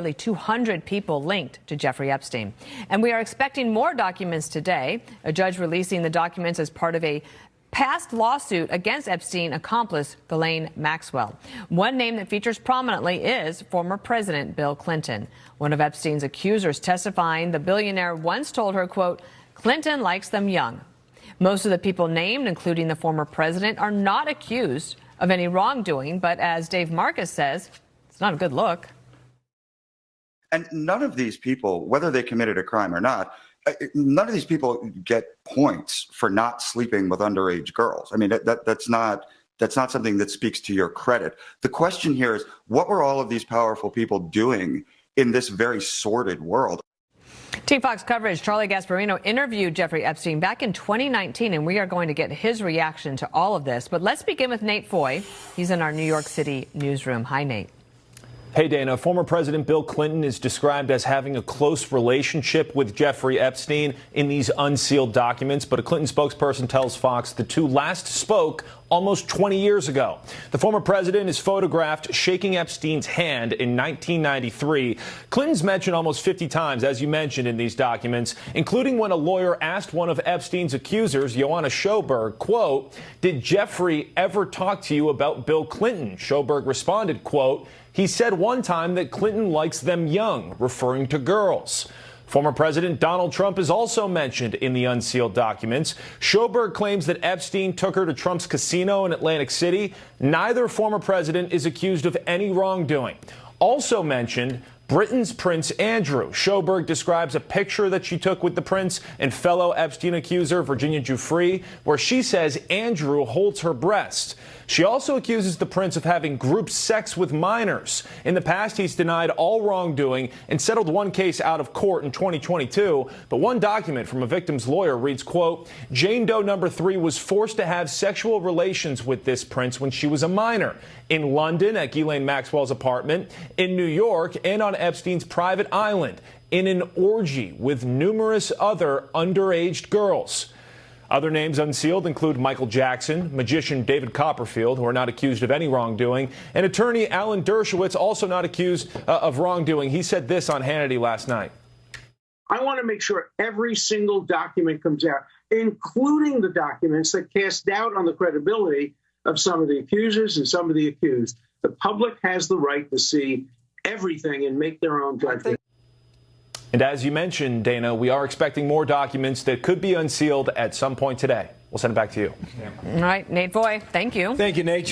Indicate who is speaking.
Speaker 1: Nearly 200 people linked to Jeffrey Epstein. And we are expecting more documents today. A judge releasing the documents as part of a past lawsuit against Epstein accomplice Ghislaine Maxwell. One name that features prominently is former President Bill Clinton. One of Epstein's accusers testifying the billionaire once told her, quote, "Clinton likes them young." Most of the people named, including the former president, are not accused of any wrongdoing. But as Dave Marcus says, it's not a good look.
Speaker 2: And none of these people, whether they committed a crime or not, none of these people get points for not sleeping with underage girls. I mean, that's not something that speaks to your credit. The question here is, what were all of these powerful people doing in this very sordid world?
Speaker 1: Team Fox coverage, Charlie Gasparino interviewed Jeffrey Epstein back in 2019, and we are going to get his reaction to all of this. But let's begin with Nate Foy. He's in our New York City newsroom. Hi, Nate.
Speaker 3: Hey, Dana. Former President Bill Clinton is described as having a close relationship with Jeffrey Epstein in these unsealed documents. But a Clinton spokesperson tells Fox the two last spoke almost 20 years ago. The former president is photographed shaking Epstein's hand in 1993. Clinton's mentioned almost 50 times, as you mentioned, in these documents, including when a lawyer asked one of Epstein's accusers, Joanna Sjoberg, quote, "Did Jeffrey ever talk to you about Bill Clinton?" Sjoberg responded, quote, "He said one time that Clinton likes them young," referring to girls. Former President Donald Trump is also mentioned in the unsealed documents. Sjoberg claims that Epstein took her to Trump's casino in Atlantic City. Neither former president is accused of any wrongdoing. Also mentioned, Britain's Prince Andrew. Sjoberg describes a picture that she took with the prince and fellow Epstein accuser Virginia Giuffre, where she says Andrew holds her breast. She also accuses the prince of having group sex with minors. In the past, he's denied all wrongdoing and settled one case out of court in 2022. But one document from a victim's lawyer reads, quote, "Jane Doe number 3 was forced to have sexual relations with this prince when she was a minor. In London at Ghislaine Maxwell's apartment, in New York, and on Epstein's private island, in an orgy with numerous other underage girls." Other names unsealed include Michael Jackson, magician David Copperfield, who are not accused of any wrongdoing, and attorney Alan Dershowitz, also not accused of wrongdoing. He said this on Hannity last night.
Speaker 4: "I want to make sure every single document comes out, including the documents that cast doubt on the credibility of some of the accusers and some of the accused. The public has the right to see everything and make their own judgment."
Speaker 3: And as you mentioned, Dana, we are expecting more documents that could be unsealed at some point today. We'll send it back to you.
Speaker 1: All right, Nate Foy, thank you.
Speaker 5: Thank you, Nate.